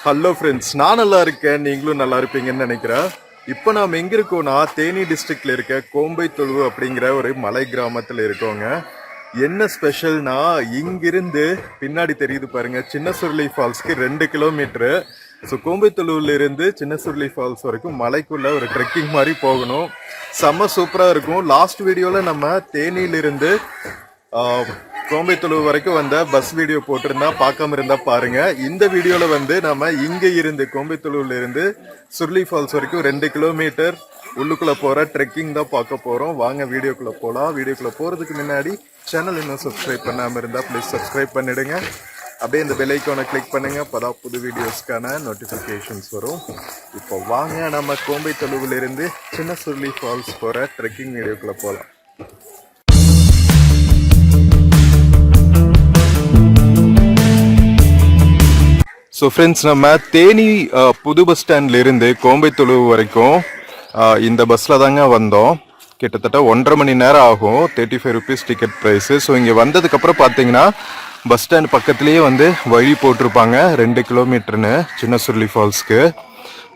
Hello friends, நான் நல்லா இருக்கேன், நீங்களும் நல்லா இருப்பீங்கன்னு நினைக்கிறேன். இப்போ நாம் எங்கே இருக்கோம்னா தேனி டிஸ்ட்ரிக்ட்ல இருக்க கோம்பைத்தொழுவு அப்படிங்கிற ஒரு மலை கிராமத்தில் இருக்கோங்க. என்ன ஸ்பெஷல்னா இங்கிருந்து பின்னாடி தெரியுது பாருங்க, சின்ன சுருளி ஃபால்ஸ்க்கு 2 கிலோமீட்டரு. ஸோ கோம்பைத்தொழுவுல இருந்து சின்ன சுருளி ஃபால்ஸ் வரைக்கும் மலைக்குள்ள ஒரு ட்ரெக்கிங் மாதிரி போகணும். செம்ம சூப்பராக இருக்கும். லாஸ்ட் வீடியோவில் நம்ம தேனியிலிருந்து கோம்பைத்தொழுவு வரைக்கும் வந்த பஸ் வீடியோ போட்டிருந்தா, பார்க்காம இருந்தா பாருங்க. இந்த வீடியோல வந்து நம்ம இங்க இருந்து கோம்பைத்தொழுவுல இருந்து சுருளி ஃபால்ஸ் வரைக்கும் 2 கிலோமீட்டர் உள்ளுக்குள்ள போற ட்ரெக்கிங் தான் பார்க்க போறோம். வாங்க வீடியோக்குள்ள போலாம். வீடியோக்குள்ள போறதுக்கு முன்னாடி சேனல் இன்னும் சப்ஸ்கிரைப் பண்ணாம இருந்தா ப்ளீஸ் சப்ஸ்கிரைப் பண்ணிடுங்க. அப்படியே இந்த பெல் ஐக்கானை கிளிக் பண்ணுங்க, அப்பதான் புது வீடியோஸ்க்கான நோட்டிபிகேஷன்ஸ் வரும். இப்போ வாங்க நம்ம கோம்பைத்தொழுவுல இருந்து சின்ன சுருளி ஃபால்ஸ் போற ட்ரெக்கிங் வீடியோக்குள்ள போலாம். ஸோ ஃப்ரெண்ட்ஸ், நம்ம தேனி புது பஸ் ஸ்டாண்ட்ல இருந்து கோம்பைத்தொழுவு வரைக்கும் இந்த பஸ்ஸில் தாங்க வந்தோம். கிட்டத்தட்ட 1.5 மணி நேரம் ஆகும். 35 ருபீஸ் டிக்கெட் ப்ரைஸு. ஸோ இங்கே வந்ததுக்கப்புறம் பார்த்தீங்கன்னா பஸ் ஸ்டாண்ட் பக்கத்துலேயே வந்து வழி போட்டிருப்பாங்க 2 கிலோமீட்டர்னு சின்ன சுருளி ஃபால்ஸ்க்கு.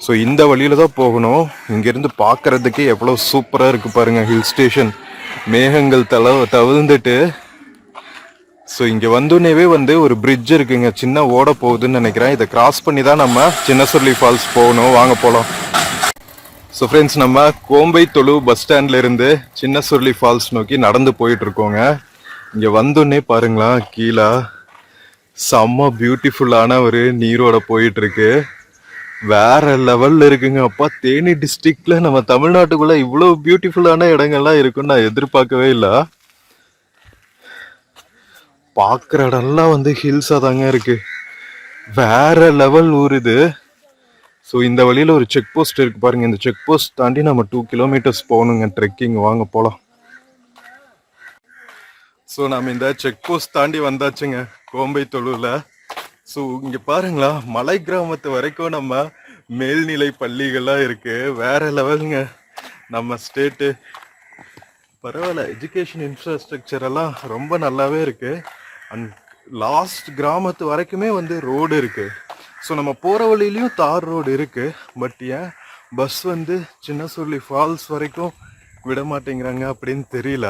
ஸோ இந்த வழியில தான் போகணும். இங்கேருந்து பார்க்கறதுக்கே எவ்வளோ சூப்பராக இருக்குது பாருங்கள். ஹில் ஸ்டேஷன், மேகங்கள் தவிர்ந்துட்டு. ஸோ இங்கே வந்தோடனேவே வந்து ஒரு பிரிட்ஜ் இருக்குங்க, சின்ன ஓட போகுதுன்னு நினைக்கிறேன். இதை கிராஸ் பண்ணி தான் நம்ம சின்ன சுருளி ஃபால்ஸ் போகணும். வாங்க போகலாம். ஸோ ஃப்ரெண்ட்ஸ், நம்ம கோம்பைத்தொழுவு பஸ் ஸ்டாண்ட்ல இருந்து சின்ன சுருளி ஃபால்ஸ் நோக்கி நடந்து போயிட்டு இருக்கோங்க. இங்கே வந்தோடனே பாருங்களா, கீழே செம்ம பியூட்டிஃபுல்லான ஒரு நீரோட போயிட்டு இருக்கு. வேற லெவல்ல இருக்குங்க. அப்பா, தேனி டிஸ்ட்ரிக்ட்ல நம்ம தமிழ்நாட்டுக்குள்ள இவ்வளோ பியூட்டிஃபுல்லான இடங்கள்லாம் இருக்குன்னு நான் எதிர்பார்க்கவே இல்லை. பார்க்குற இடம்லாம் வந்து ஹில்ஸாக தாங்க இருக்கு. வேற லெவல் ஊர் இது. ஸோ இந்த வழியில் ஒரு செக் போஸ்ட் இருக்கு பாருங்க. இந்த செக் போஸ்ட் தாண்டி நம்ம 2 கிலோமீட்டர்ஸ் போகணுங்க ட்ரெக்கிங். வாங்க போகலாம். ஸோ நம்ம இந்த செக் போஸ்ட் தாண்டி வந்தாச்சுங்க கோம்பைத்தொழுவில். ஸோ இங்கே பாருங்களா, மலை கிராமத்து வரைக்கும் நம்ம மேல்நிலை பள்ளிகள்லாம் இருக்கு. வேற லெவலுங்க நம்ம ஸ்டேட்டு. பரவாயில்ல, எஜுகேஷன் இன்ஃப்ராஸ்ட்ரக்சர் எல்லாம் ரொம்ப நல்லாவே இருக்கு. அண்ட் லாஸ்ட் கிராமத்து வரைக்குமே வந்து ரோடு இருக்கு. ஸோ நம்ம போகிற வழியிலையும் தார் ரோடு இருக்கு. பட் ஏன் பஸ் வந்து சின்ன சுருளி ஃபால்ஸ் வரைக்கும் விட மாட்டேங்கிறாங்க அப்படின்னு தெரியல.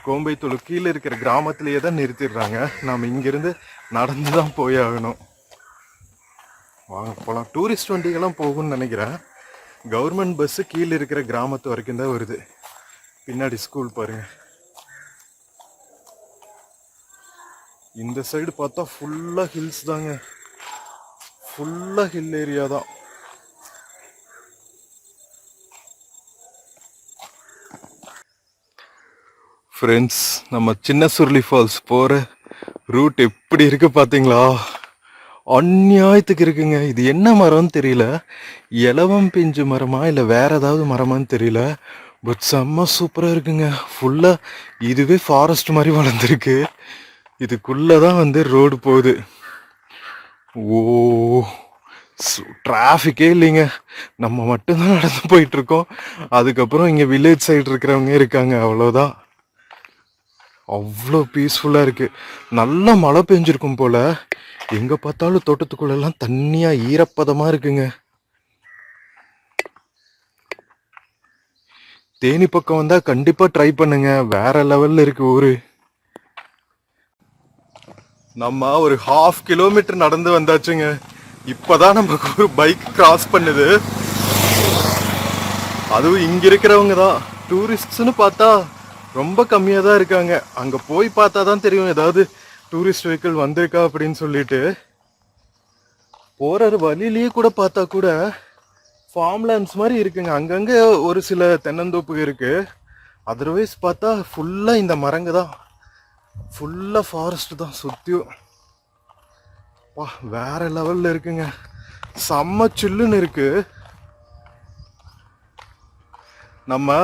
கோம்பைத்தொழு கீழே இருக்கிற கிராமத்திலேயே தான் நிறுத்திடுறாங்க. நாம் இங்கிருந்து நடந்து தான் போய் ஆகணும். வாங்க போகலாம். டூரிஸ்ட் வண்டிகள்லாம் போகும்னு நினைக்கிறேன். கவர்மெண்ட் பஸ்ஸு கீழே இருக்கிற கிராமத்து வரைக்கும் தான் வருது. பின்னாடி ஸ்கூல் பாருங்க. இந்த சைடு பார்த்தா ஃபுல்லா ஹில்ஸ் தாங்க. ஃபுல்லா ஹில் ஏரியா தான். ஃப்ரெண்ட்ஸ், நம்ம சின்ன சுருளி ஃபால்ஸ் போற ரூட் எப்படி இருக்கு பாத்தீங்களா? அநியாயத்துக்கு இருக்குங்க. இது என்ன மரம்னு தெரியல. இலவம் பிஞ்சு மரமா இல்லை வேற ஏதாவது மரமான்னு தெரியல. பட் செம்ம சூப்பராக இருக்குங்க. ஃபுல்லாக இதுவே ஃபாரஸ்ட் மாதிரி வளர்ந்துருக்கு. இதுக்குள்ளதான் வந்து ரோடு போகுது. ஓ, டிராஃபிக்கே இல்லைங்க. நம்ம மட்டும்தான் நடந்து போயிட்டு இருக்கோம். அதுக்கப்புறம் இங்கே வில்லேஜ் சைடு இருக்கிறவங்க இருக்காங்க, அவ்வளோதான். அவ்வளோ பீஸ்ஃபுல்லாக இருக்கு. நல்லா மழை பெஞ்சிருக்கும் போல. எங்கே பார்த்தாலும் தோட்டத்துக்குள்ளெல்லாம் தண்ணியாக ஈரப்பதமாக இருக்குங்க. தேனி பக்கம் வந்தா கண்டிப்பா ட்ரை பண்ணுங்க. வேற லெவல்ல இருக்கு ஊரு. நம்ம ஒரு 1/2 கிலோமீட்டர் நடந்து வந்தாச்சுங்க. இப்பதான் நமக்கு ஒரு பைக் கிராஸ் பண்ணுது. அதுவும் இங்க இருக்கிறவங்க தான். டூரிஸ்ட்ஸ்னு பார்த்தா ரொம்ப கம்மியா தான் இருக்காங்க. அங்க போய் பார்த்தா தான் தெரியும் ஏதாவது டூரிஸ்ட் வெஹிக்கிள் வந்திருக்கா அப்படின்னு சொல்லிட்டு. போற வழியிலேயே கூட பார்த்தா கூட ஃபார்ம்லேண்ட்ஸ் மாதிரி இருக்குங்க. அங்கங்கே ஒரு சில தென்னந்தோப்பு இருக்கு. அதர்வைஸ் பார்த்தா ஃபுல்லாக இந்த மரங்க தான். ஃபுல்லாக ஃபாரஸ்ட் தான் சுற்றியும். வா, வேற லெவலில் இருக்குங்க. செம்ம சில்லுன்னு இருக்கு. நம்ம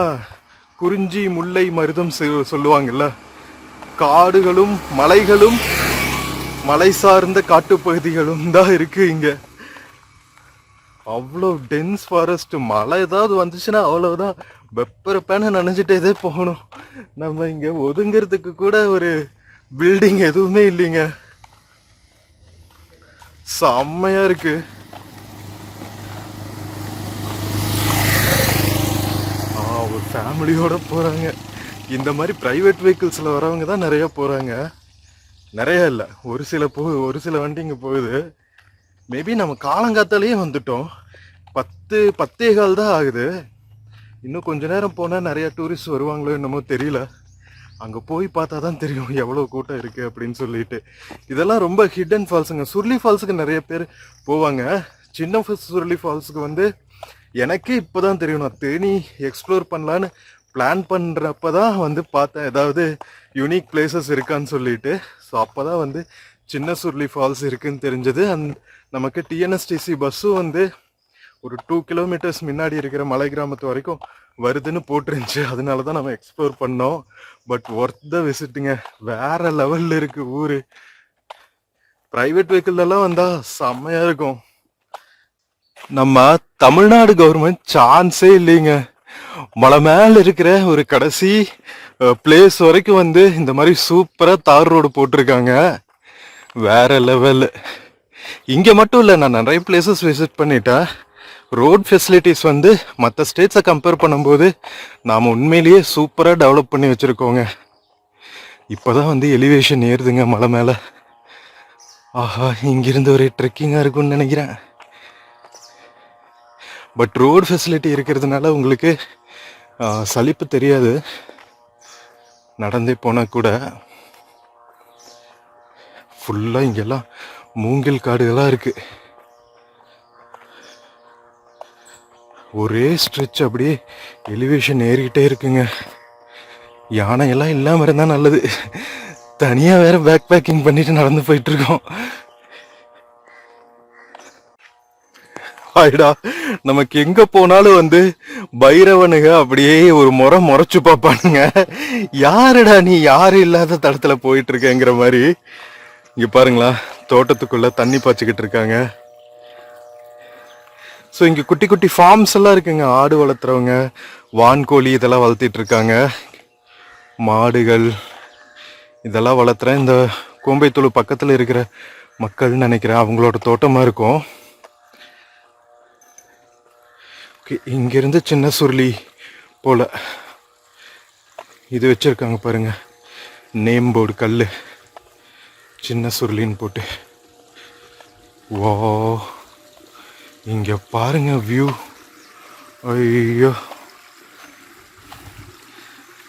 குறிஞ்சி முல்லை மருதம் சொல்லுவாங்கல்ல, காடுகளும் மலைகளும் மலை சார்ந்த காட்டுப்பகுதிகளும் தான் இருக்கு இங்கே. அவ்வளோ டென்ஸ் ஃபாரஸ்ட். மழை ஏதாவது வந்துச்சுன்னா அவ்வளோதான், வெப்பரப்பான நினைஞ்சிட்டே போகணும். நம்ம இங்கே ஒதுங்கிறதுக்கு கூட ஒரு பில்டிங் எதுவுமே இல்லைங்க. செம்மையா இருக்கு. ஒரு ஃபேமிலியோட போறாங்க. இந்த மாதிரி பிரைவேட் வெஹிக்கிள்ஸ்ல வரவங்க தான் நிறைய போறாங்க. நிறைய இல்லை, ஒரு சில வண்டிங்க போகுது. மேபி நம்ம காலங்காத்தாலேயே வந்துட்டோம். 10 தான் ஆகுது. இன்னும் கொஞ்ச நேரம் போனால் நிறைய டூரிஸ்ட் வருவாங்களோ என்னமோ தெரியல. அங்கே போய் பார்த்தா தான் தெரியும் எவ்வளோ கூட்டம் இருக்குது அப்படின்னு சொல்லிட்டு. இதெல்லாம் ரொம்ப ஹிடன் ஃபால்ஸுங்க. சுருளி ஃபால்ஸுக்கு நிறைய பேர் போவாங்க. சின்ன சுருளி ஃபால்ஸுக்கு வந்து எனக்கே இப்போ தான் தெரியும். நான் தேனி எக்ஸ்ப்ளோர் பண்ணலான்னு பிளான் பண்ணுறப்ப தான் வந்து பார்த்தேன் ஏதாவது யூனிக் பிளேசஸ் இருக்கான்னு சொல்லிட்டு. ஸோ அப்போ தான் வந்து சின்ன சுருளி ஃபால்ஸ் இருக்குன்னு தெரிஞ்சது. நமக்கு டிஎன்எஸ்டிசி பஸ்ஸும் வந்து ஒரு 2 கிலோமீட்டர்ஸ் முன்னாடி இருக்கிற மலை கிராமத்து வரைக்கும் வருதுன்னு போட்டுருந்துச்சு. அதனால தான் நம்ம எக்ஸ்ப்ளோர் பண்ணோம். பட் ஒர்த் த விசிட்டுங்க. வேற லெவலில் இருக்கு ஊர். ப்ரைவேட் வெஹிக்கிள்லாம் வந்தால் செம்மையாக இருக்கும். நம்ம தமிழ்நாடு கவர்மெண்ட் சான்ஸே இல்லைங்க. மலை மேல இருக்கிற ஒரு கடைசி பிளேஸ் வரைக்கும் வந்து இந்த மாதிரி சூப்பரா தார் ரோடு போட்டிருக்காங்க. வேற லெவல். இங்க மட்டும் இல்லை, நான் நிறைய பிளேசஸ் விசிட் பண்ணிட்டேன். ரோட் ஃபெசிலிட்டிஸ் வந்து மற்ற ஸ்டேட்ஸை கம்பேர் பண்ணும்போது நாம் உண்மையிலேயே சூப்பராக டெவலப் பண்ணி வச்சுருக்கோங்க. இப்போ தான் வந்து எலிவேஷன் ஏறுதுங்க மலை மேலே. ஆஹா, இங்கிருந்து ஒரு ட்ரெக்கிங்காக இருக்கும்னு நினைக்கிறேன். பட் ரோடு ஃபெசிலிட்டி இருக்கிறதுனால உங்களுக்கு சலிப்பு தெரியாது நடந்தே போனால் கூட. ஃபுல்லாக இங்கெல்லாம் மூங்கில் காடுகளாக இருக்குது. ஒரே ஸ்ட்ரெச் அப்படியே எலிவேஷன் ஏறிக்கிட்டே இருக்குங்க. யானையெல்லாம் இல்லாமல் இருந்தால் நல்லது. தனியாக வேற பேக் பேக்கிங் பண்ணிட்டு நடந்து போயிட்டுருக்கோம். ஆயிடா, நமக்கு எங்க போனாலும் வந்து பைரவனுங்க அப்படியே ஒரு முறைச்சு பார்ப்பானுங்க. யாருடா நீ, யாரு இல்லாத தடத்துல போயிட்டு இருக்கேங்கிற மாதிரி. இங்க பாருங்களா, தோட்டத்துக்குள்ள தண்ணி பாய்ச்சிக்கிட்டு இருக்காங்க. ஸோ இங்க குட்டி குட்டி ஃபார்ம்ஸ் எல்லாம் இருக்குங்க. ஆடு வளர்த்துறவங்க, வான்கோழி இதெல்லாம் வளர்த்திட்டு இருக்காங்க. மாடுகள் இதெல்லாம் வளர்த்துறேன். இந்த கோம்பைத்தூள் பக்கத்துல இருக்கிற மக்கள்னு நினைக்கிறேன், அவங்களோட தோட்டமா இருக்கும். இங்கிருந்து சின்ன சுருளி போல இது வச்சிருக்காங்க பாருங்க, நேம் போர்டு கல், சின்ன சுருளின்னு போட்டு. வா, இங்க பாருங்க வியூ. ஐயோ,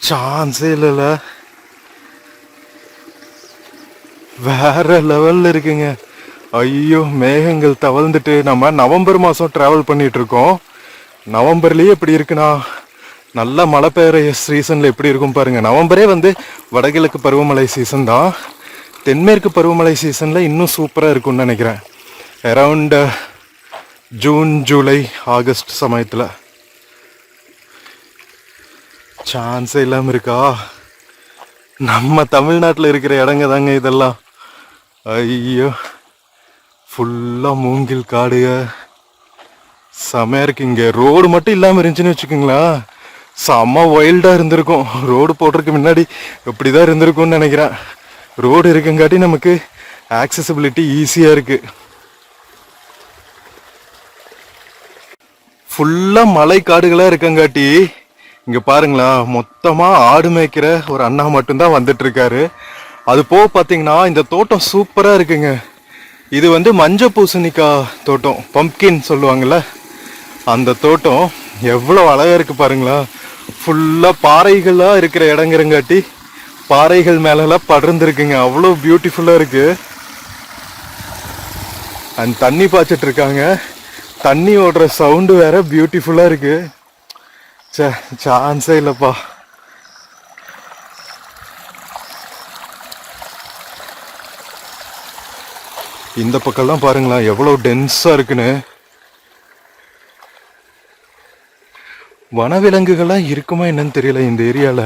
சான்ஸே இல்லைல்ல. வேற லெவல்ல இருக்குங்க. ஐயோ, மேகங்கள் தவழ்ந்துட்டு. நம்ம நவம்பர் மாதம் ட்ராவல் பண்ணிட்டு இருக்கோம். நவம்பர்லேயே எப்படி இருக்குண்ணா, நல்ல மழை பெய்கிற சீசனில் எப்படி இருக்கும் பாருங்க. நவம்பரே வந்து வடகிழக்கு பருவமழை சீசன் தான். தென்மேற்கு பருவமழை சீசனில் இன்னும் சூப்பராக இருக்கும்னு நினைக்கிறேன். அரவுண்ட் ஜூன், ஜூலை, ஆகஸ்ட் சமயத்தில். சான்ஸே இல்லாமல் இருக்கா? நம்ம தமிழ்நாட்டில் இருக்கிற இடங்க தாங்க இதெல்லாம். ஐயோ, ஃபுல்லாக மூங்கில் காடுக, செமையா இருக்கு. இங்க ரோடு மட்டும் இல்லாம இருந்துச்சுன்னு வச்சுக்கோங்களா, செம்ம வைல்டா இருந்திருக்கும். ரோடு போடுறதுக்கு முன்னாடி எப்படிதான் இருந்திருக்கும்னு நினைக்கிறேன். ரோடு இருக்குங்காட்டி நமக்கு ஆக்சசிபிலிட்டி ஈஸியா இருக்கு. ஃபுல்லா மலை காடுகளா இருக்கங்காட்டி இங்க பாருங்களா, மொத்தமா ஆடு மேய்க்கிற ஒரு அண்ணா மட்டும்தான் வந்துட்டு இருக்காரு. அது போக பாத்தீங்கன்னா இந்த தோட்டம் சூப்பரா இருக்குங்க. இது வந்து மஞ்ச பூசணிக்காய் தோட்டம், பம்ப்கின் சொல்லுவாங்கல்ல, அந்த தோட்டம் எவ்வளோ அழகா இருக்கு பாருங்களா. ஃபுல்லா பாறைகளா இருக்கிற இடங்கிறங்காட்டி பாறைகள் மேலெல்லாம் படர்ந்துருக்குங்க. அவ்வளோ பியூட்டிஃபுல்லா இருக்கு. அண்ட் தண்ணி பாய்ச்சிட்டு இருக்காங்க. தண்ணி ஓடுற சவுண்டு வேற பியூட்டிஃபுல்லா இருக்கு. சான்ஸே இல்லப்பா. இந்த பக்கம்லாம் பாருங்களா எவ்வளோ டென்ஸா இருக்குன்னு. வனவிலங்குகள்லாம் இருக்குமா என்னன்னு தெரியல இந்த ஏரியால.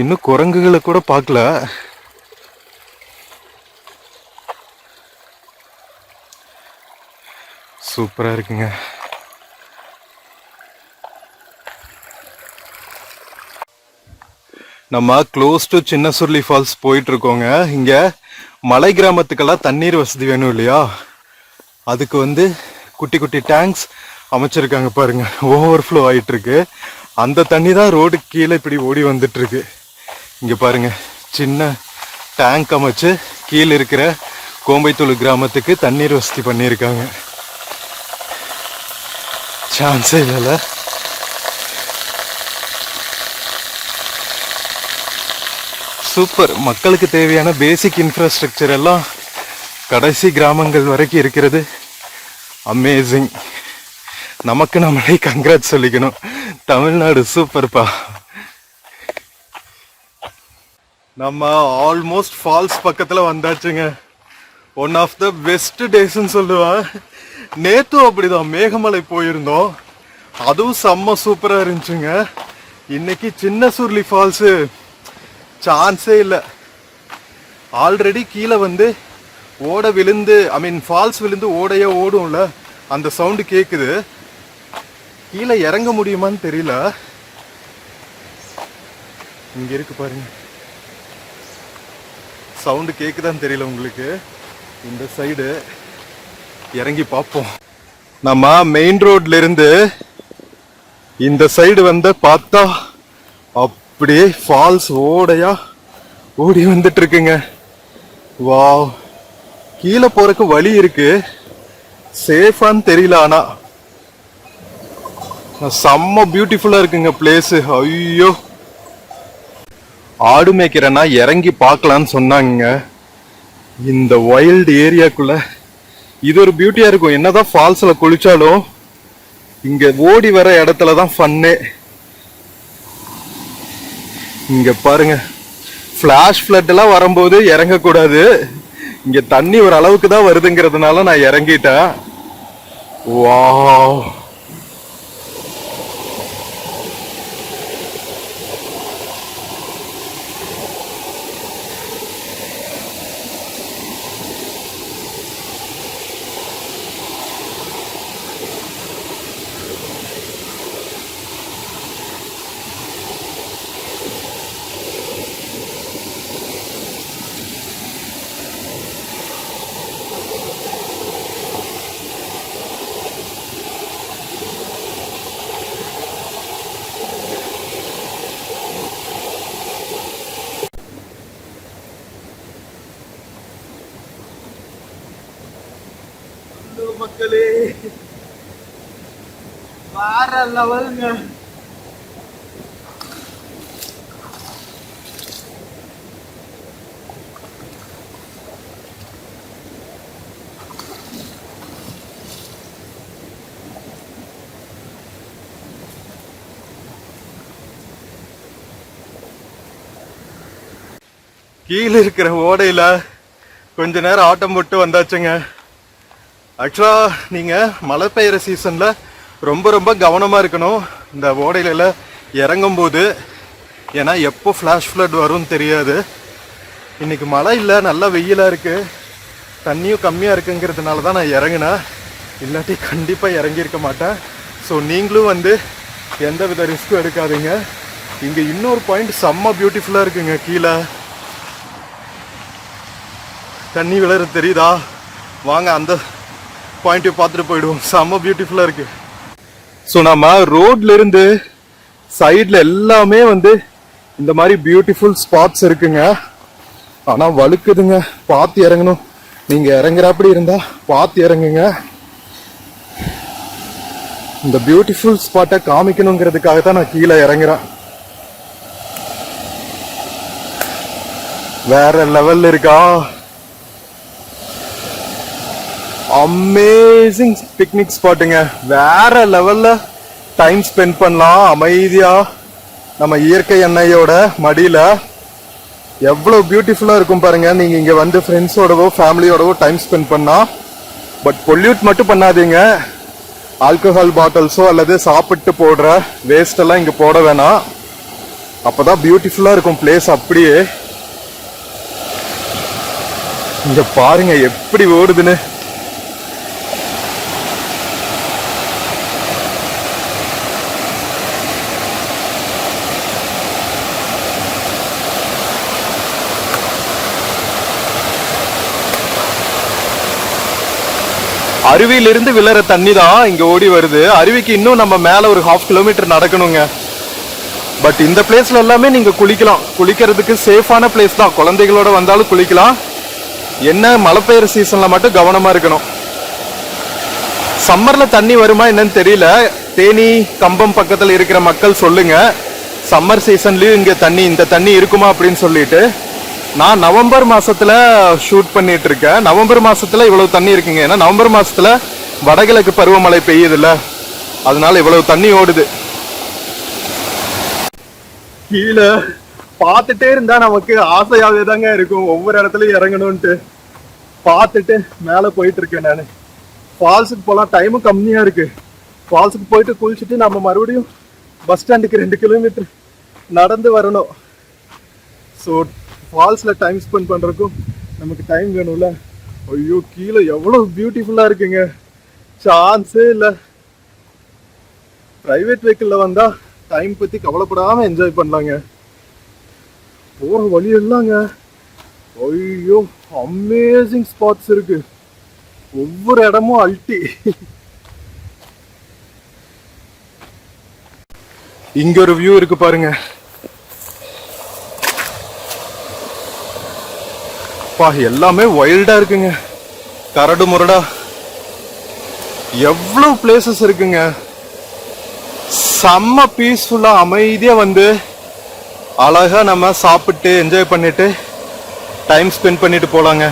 இன்னும் குரங்குகளை கூட பார்க்கல. சூப்பரா இருக்குங்க. நம்ம க்ளோஸ் டு சின்ன சுருளி ஃபால்ஸ் போயிட்டு இருக்கோங்க. இங்க மலை கிராமத்துக்கெல்லாம் தண்ணீர் வசதி வேணும் இல்லையா, அதுக்கு வந்து குட்டி குட்டி டேங்க்ஸ் அமைச்சிருக்காங்க பாருங்க. ஓவர்ஃப்ளோ ஆயிட்டு இருக்கு. அந்த தண்ணி தான் ரோடு கீழே இப்படி ஓடி வந்துட்டு இருக்கு. இங்க பாருங்க, சின்ன டேங்க் அமைச்சு கீழே இருக்கிற கோம்பைத்தொழு கிராமத்துக்கு தண்ணீர் வசதி பண்ணியிருக்காங்க. சான்ஸே இல்லைல்ல. சூப்பர். மக்களுக்கு தேவையான பேசிக் இன்ஃப்ராஸ்ட்ரக்சர் எல்லாம் கடைசி கிராமங்கள் வரைக்கும் இருக்கிறது. அமேசிங். நமக்கு நம்மளே கங்க்ராட்ஸ் சொல்லிக்கணும். தமிழ்நாடு சூப்பர்ப்பா. நம்ம ஆல்மோஸ்ட் ஃபால்ஸ் பக்கத்துல வந்தாச்சுங்க. ஒன் ஆஃப் த பெஸ்ட் டேஸ்ன்னு சொல்லுவேன். நேத்தும் அப்படிதான் மேகமலை போயிருந்தோம், அதுவும் செம்ம சூப்பரா இருந்துச்சுங்க. இன்னைக்கு சின்ன சுருளி ஃபால்ஸ் சான்ஸே இல்லை. ஆல்ரெடி கீழே வந்து ஓட விழுந்து, ஃபால்ஸ் விழுந்து ஓடையா ஓடும்ல, அந்த சவுண்டு கேக்குது. கீழே இறங்க முடியுமான்னு தெரியல. இங்க இருக்கு பாருங்க, சவுண்டு கேக்குதான்னு தெரியல உங்களுக்கு. இந்த சைடு இறங்கி பார்ப்போம். நம்ம மெயின் ரோட்ல இருந்து இந்த சைடு வந்து பார்த்தா அப்படியே ஃபால்ஸ் ஓடையா ஓடி வந்துட்டு இருக்குங்க. வாவ். கீழே போறதுக்கு வழி இருக்கு, சேஃபான்னு தெரியல. ஆனா செம்ம பியூட்டிஃபுல்லா இருக்குங்க பிளேஸ். ஐயோ, ஆடு மேய்க்கிறேன்னா இறங்கி பார்க்கலான்னு சொன்னாங்க. இந்த வைல்டு ஏரியாக்குள்ள இது ஒரு பியூட்டியா இருக்கும். என்னதான் ஃபால்ஸ்ல குளிச்சாலும் இங்க ஓடி வர இடத்துலதான் ஃபன்னே. இங்க பாருங்க, ஃபிளாஷ் ஃப்ளட் எல்லாம் வரும்போது இறங்க கூடாது. இங்க தண்ணி ஒரு அளவுக்கு தான் வருதுங்கிறதுனால நான் இறங்கிட்டேன். வாவ். மக்களே, வேற லெவலுங்க. கீழே இருக்கிற ஓடையில கொஞ்ச நேரம் ஆட்டம் போட்டு வந்தாச்சுங்க. ஆக்சுவலா நீங்க மழை பெய்யுற சீசன்ல ரொம்ப ரொம்ப கவனமா இருக்கணும் இந்த ஓடையில இறங்கும் போது. ஏன்னா எப்போ ஃபிளாஷ் ஃப்ளட் வரும்னு தெரியாது. இன்னைக்கு மழை இல்லை, நல்லா வெயிலா இருக்கு, தண்ணியும் கம்மியா இருக்குங்கிறதுனால தான் நான் இறங்கினேன். இல்லாட்டி கண்டிப்பா இறங்கியிருக்க மாட்டேன். ஸோ நீங்களும் வந்து எந்த வித ரிஸ்க்கும் எடுக்காதீங்க. இங்க இன்னொரு பாயிண்ட் செம்ம பியூட்டிஃபுல்லா இருக்குங்க. கீழே தண்ணி விளையாட தெரியுதா? வாங்க அந்த பாயிண்ட்டை பார்த்துட்டு போயிடுவோம். செம்ம பியூட்டிஃபுல்லா இருக்கு. ஸோ நம்ம ரோட்ல இருந்து சைட்ல எல்லாமே வந்து இந்த மாதிரி பியூட்டிஃபுல் ஸ்பாட்ஸ் இருக்குங்க. ஆனா வழுக்குதுங்க, பார்த்து இறங்கணும். நீங்க இறங்குறாப்படி இருந்தா பார்த்து இறங்குங்க. இந்த பியூட்டிஃபுல் ஸ்பாட்டை காமிக்கணுங்கிறதுக்காக தான் நான் கீழே இறங்குறேன். வேற லெவல்ல இருக்கா. அமேசிங் பிக்னிக் ஸ்பாட்டுங்க. வேற லெவல்ல டைம் ஸ்பெண்ட் பண்ணலாம் அமைதியா நம்ம இயற்கை எண்ணெயோட மடியில. எவ்வளவு பியூட்டிஃபுல்லா இருக்கும் பாருங்க. நீங்க இங்க வந்து ஃப்ரெண்ட்ஸோடவோ ஃபேமிலியோடவோ டைம் ஸ்பெண்ட் பண்ணா. பட் பொல்யூட் மட்டும் பண்ணாதீங்க. ஆல்கஹால் பாட்டில்ஸோ அல்லது சாப்பிட்டு போடுற வேஸ்ட் எல்லாம் இங்க போட வேணாம். அப்பதான் பியூட்டிஃபுல்லா இருக்கும் பிளேஸ். அப்படியே இங்க பாருங்க எப்படி ஓடுதுன்னு. அருவியிலிருந்து விழுற தண்ணி தான் இங்க ஓடி வருது. அருவிக்கு இன்னும் நம்ம மேல ஒரு 1/2 கிலோமீட்டர் நடக்கணுங்க. பட் இந்த பிளேஸ்ல எல்லாமே நீங்க குளிக்கலாம். குளிக்கிறதுக்கு சேஃபான பிளேஸ் தான். குழந்தைகளோட வந்தாலும் குளிக்கலாம். என்ன மழை பெய்யுற சீசன்ல மட்டும் கவனமா இருக்கணும். சம்மர்ல தண்ணி வருமா என்னன்னு தெரியல. தேனி கம்பம் பக்கத்துல இருக்கிற மக்கள் சொல்லுங்க, சம்மர் சீசன்லயும் இங்க இந்த தண்ணி இருக்குமா அப்படின்னு சொல்லிட்டு. நான் நவம்பர் மாசத்துல ஷூட் பண்ணிட்டு இருக்கேன். நவம்பர் மாசத்துல இவ்வளவு தண்ணி இருக்குங்க. ஏன்னா நவம்பர் மாசத்துல வடகிழக்கு பருவமழை பெய்யுதுல்ல, அதனால இவ்வளவு தண்ணி ஓடுது. கீழே பார்த்துட்டே இருந்தா நமக்கு ஆசையாவே தாங்க இருக்கும் ஒவ்வொரு இடத்துலயும் இறங்கணும்ட்டு. பார்த்துட்டு மேல போயிட்டு இருக்கேன் நானு. ஃபால்ஸுக்கு போலாம், டைமும் கம்மியா இருக்கு. ஃபால்ஸுக்கு போயிட்டு குளிச்சுட்டு நம்ம மறுபடியும் பஸ் ஸ்டாண்டுக்கு 2 கிலோமீட்டர் நடந்து வரணும். ஸோ ஃபால்ஸ்ல டைம் ஸ்பெண்ட் பண்றதுக்கும் நமக்கு டைம் வேணும்ல. ஐயோ கீழே எவ்வளவு பியூட்டிஃபுல்லா இருக்குங்க, சான்ஸே இல்லை. பிரைவேட் வெஹிக்கிள்ல வந்தா டைம் பத்தி கவலைப்படாம என்ஜாய் பண்ணலாங்க. போற வழி எல்லாங்க ஐயோ அமேசிங் ஸ்பாட்ஸ் இருக்கு. ஒவ்வொரு இடமும் அல்டி. இங்க ஒரு வியூ இருக்கு பாருங்க. எல்லாமே வைல்டா இருக்குங்க, கரடு முரடா. எவ்வளவு பிளேசஸ் இருக்குங்க. செம்ம பீஸ்ஃபுல்லா அமைதியா வந்து அழகா நம்ம சாப்பிட்டு என்ஜாய் பண்ணிட்டு டைம் ஸ்பெண்ட் பண்ணிட்டு போலாங்க.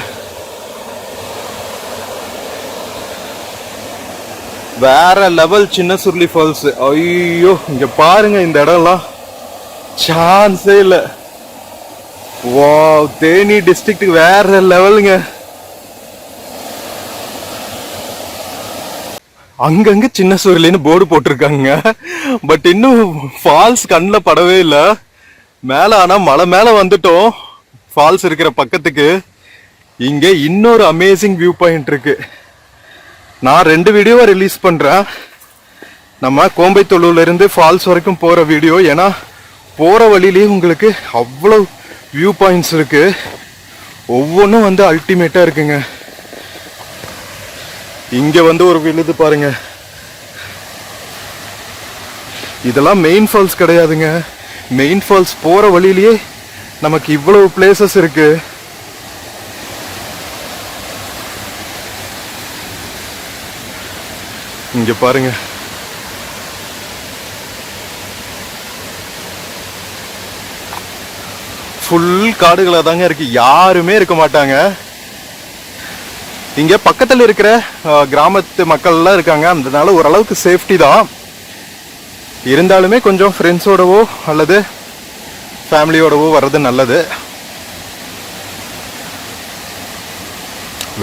வேற லெவல் சின்ன சுருளி ஃபால்ஸ். ஐயோ இங்க பாருங்க, இந்த இடம்லாம் சான்ஸே இல்ல. வாவ், தேனி டிஸ்ட்ரிக்ட் வேற லெவலுங்க. அங்கங்க சின்ன சுருளின்னு போர்டு போட்டிருக்காங்க. பட் இன்னும் ஃபால்ஸ் கண்ணில் படவே இல்லை. மேல ஆனா மலை மேல வந்துட்டோம் ஃபால்ஸ் இருக்கிற பக்கத்துக்கு. இங்க இன்னொரு அமேசிங் வியூ பாயிண்ட் இருக்கு. நான் 2 வீடியோவை ரிலீஸ் பண்றேன். நம்ம கோம்பைத்தொழுவுல இருந்து ஃபால்ஸ் வரைக்கும் போற வீடியோ. ஏன்னா போற வழியிலேயே உங்களுக்கு அவ்வளவு வியூ பாயிண்ட்ஸ் இருக்கு. ஒவ்வொன்றும் வந்து அல்டிமேட்டா இருக்குங்க. இங்க வந்து ஒரு விழுது பாருங்க. இதெல்லாம் மெயின் ஃபால்ஸ் கிடையாதுங்க. மெயின் ஃபால்ஸ் போற வழியிலேயே நமக்கு இவ்வளவு பிளேசஸ் இருக்கு. இங்க பாருங்க, ஃபுல் காடுகளா தாங்க இருக்கு. யாருமே இருக்க மாட்டாங்க. இங்க பக்கத்துல இருக்கிற கிராமத்து மக்கள் எல்லாம் இருக்காங்க. அதனால ஓரளவுக்கு சேஃப்டி தான். இருந்தாலுமே கொஞ்சம் ஃப்ரெண்ட்ஸோடவோ அல்லது ஃபேமிலியோடவோ வர்றது நல்லது.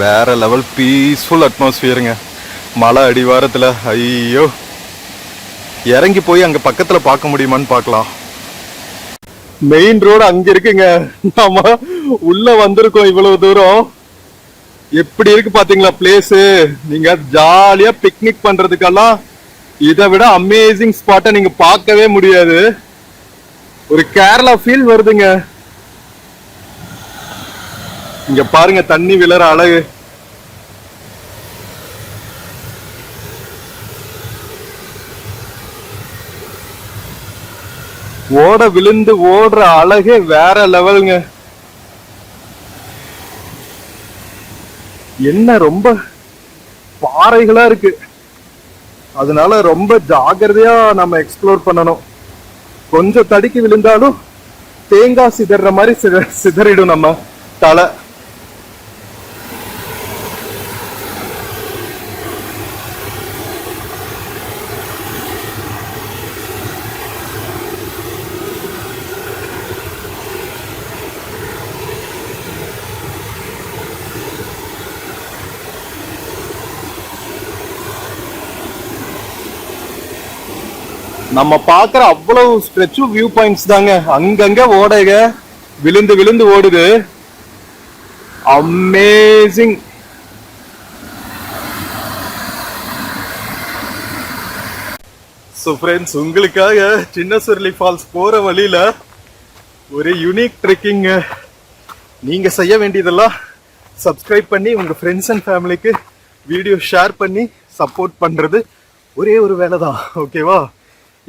வேற லெவல் பீஸ்ஃபுல் அட்மாஸ்பியருங்க. மலை அடிவாரத்துல. ஐயோ, இறங்கி போய் அங்க பக்கத்துல பார்க்க முடியுமான்னு பார்க்கலாம். மெயின் ரோடு அங்க இருக்குங்க. நாம உள்ள வந்திருக்கோம் இவ்வளவு தூரம். எப்படி இருக்கு பாத்தீங்களா பிளேஸ்? நீங்க ஜாலியா பிக்னிக் பண்றதுக்கெல்லாம் இதை விட அமேசிங் ஸ்பாட்டை நீங்க பார்க்கவே முடியாது. ஒரு கேரளா ஃபீல் வருதுங்க. இங்க பாருங்க தண்ணி விழற அழகு. ஓட விழுந்து ஓடுற அழகே வேற லெவலுங்க. என்ன ரொம்ப பாறைகளா இருக்கு. அதனால ரொம்ப ஜாகிரதையா நம்ம எக்ஸ்ப்ளோர் பண்ணணும். கொஞ்சம் தடுக்கி விழுந்தாலும் தேங்காய் சிதற மாதிரி சிதறிடும் நம்ம தலை. நம்ம பாக்குற அவ்வளவு ஸ்ட்ரெச் வியூ பாயிண்ட்ஸ் தாங்க. அங்கங்க ஓடைக விழுந்து விழுந்து ஓடுது. அமேசிங். சோ ஃப்ரெண்ட்ஸ், உங்களுக்காக சின்ன சுருளி ஃபால்ஸ் போற வழியில ஒரு யூனிக் ட்ரெக்கிங். நீங்க செய்ய வேண்டியதெல்லாம் சப்ஸ்கிரைப் பண்ணி உங்க ஃப்ரெண்ட்ஸ் அண்ட் ஃபேமிலிக்கு வீடியோ ஷேர் பண்ணி சப்போர்ட் பண்ணுறது ஒரே ஒரு வேலை தான், ஓகேவா?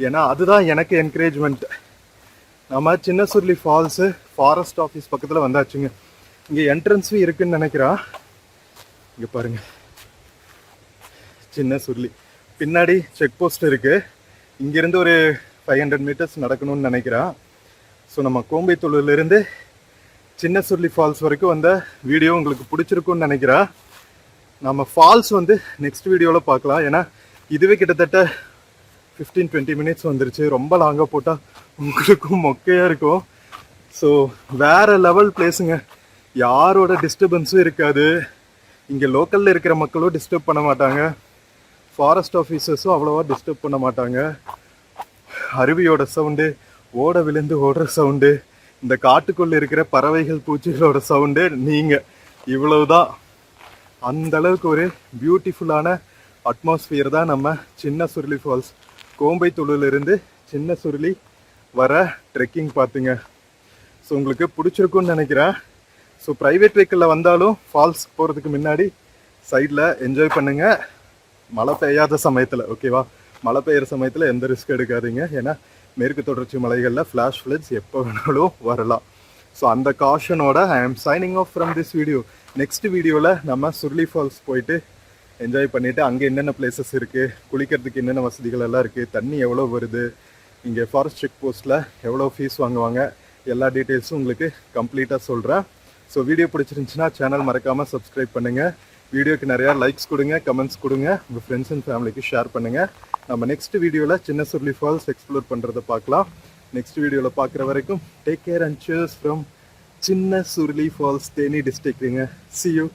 ஏன்னா அதுதான் எனக்கு என்கரேஜ்மெண்ட். நம்ம சின்ன சுருளி ஃபால்ஸு ஃபாரஸ்ட் ஆஃபீஸ் பக்கத்தில் வந்தாச்சுங்க. இங்கே என்ட்ரன்ஸும் இருக்குன்னு நினைக்கிறா. இங்கே பாருங்கள், சின்ன சுருளி பின்னாடி செக் போஸ்ட் இருக்குது. இங்கேருந்து ஒரு 500 மீட்டர்ஸ் நடக்கணும்னு நினைக்கிறான். ஸோ நம்ம கோம்பைத்தொழுவிலேருந்து சின்ன சுருளி ஃபால்ஸ் வரைக்கும் வந்த வீடியோ உங்களுக்கு பிடிச்சிருக்குன்னு நினைக்கிறா. நம்ம ஃபால்ஸ் வந்து நெக்ஸ்ட் வீடியோவில் பார்க்கலாம். ஏன்னா இதுவே கிட்டத்தட்ட 15-20 மினிட்ஸ் வந்துருச்சு. ரொம்ப லாங்காக போட்டால் உங்களுக்கும் மொக்கையாக இருக்கும். ஸோ வேறு லெவல் பிளேஸுங்க. யாரோட டிஸ்டர்பன்ஸும் இருக்காது. இங்கே லோக்கலில் இருக்கிற மக்களும் டிஸ்டர்ப் பண்ண மாட்டாங்க, ஃபாரஸ்ட் ஆஃபீஸர்ஸும் அவ்வளோவா டிஸ்டர்ப் பண்ண மாட்டாங்க. அருவியோட சவுண்டு, ஓட விழுந்து ஓடுற சவுண்டு, இந்த காட்டுக்குள்ளே இருக்கிற பறவைகள் பூச்சிகளோட சவுண்டு, நீங்கள் இவ்வளவுதான். அந்த அளவுக்கு ஒரு பியூட்டிஃபுல்லான அட்மாஸ்பியர் தான் நம்ம சின்ன சுருளி ஃபால்ஸ். கோம்பைத்தொழுவிலிருந்து சின்ன சுருளி வர ட்ரெக்கிங் பார்த்துங்க. ஸோ உங்களுக்கு பிடிச்சிருக்குன்னு நினைக்கிறேன். ஸோ ப்ரைவேட் வெஹிக்கிளில் வந்தாலும் ஃபால்ஸ் போகிறதுக்கு முன்னாடி சைடில் என்ஜாய் பண்ணுங்கள். மழை பெய்யாத சமயத்தில், ஓகேவா? மழை பெய்கிற சமயத்தில் எந்த ரிஸ்க் எடுக்காதீங்க. ஏன்னா மேற்கு தொடர்ச்சி மலைகளில் ஃப்ளாஷ் ஃப்ளட்ஸ் எப்போ வேணாலும் வரலாம். ஸோ அந்த காஷனோட ஐ ஆம் signing off from this video. Next வீடியோவில் நம்ம சுருளி ஃபால்ஸ் போயிட்டு என்ஜாய் பண்ணிவிட்டு அங்கே என்னென்ன பிளேசஸ் இருக்குது, குளிக்கிறதுக்கு என்னென்ன வசதிகள் எல்லாம் இருக்குது, தண்ணி எவ்வளோ வருது, இங்கே ஃபாரஸ்ட் செக் போஸ்ட்டில் எவ்வளோ ஃபீஸ் வாங்குவாங்க, எல்லா டீட்டெயில்ஸும் உங்களுக்கு கம்ப்ளீட்டாக சொல்கிறேன். ஸோ வீடியோ பிடிச்சிருந்துச்சுன்னா சேனல் மறக்காமல் சப்ஸ்கிரைப் பண்ணுங்கள். வீடியோக்கு நிறையா லைக்ஸ் கொடுங்க, கமெண்ட்ஸ் கொடுங்க, உங்கள் ஃப்ரெண்ட்ஸ் அண்ட் ஃபேமிலிக்கு ஷேர் பண்ணுங்கள். நம்ம நெக்ஸ்ட் வீடியோவில் சின்ன சுருளி ஃபால்ஸ் எக்ஸ்ப்ளோர் பண்ணுறதை பார்க்கலாம். நெக்ஸ்ட் வீடியோவில் பார்க்குற வரைக்கும் take care and cheers from Chinna Suruli falls, Theni டிஸ்ட்ரிக்ட்டுங்க. See you.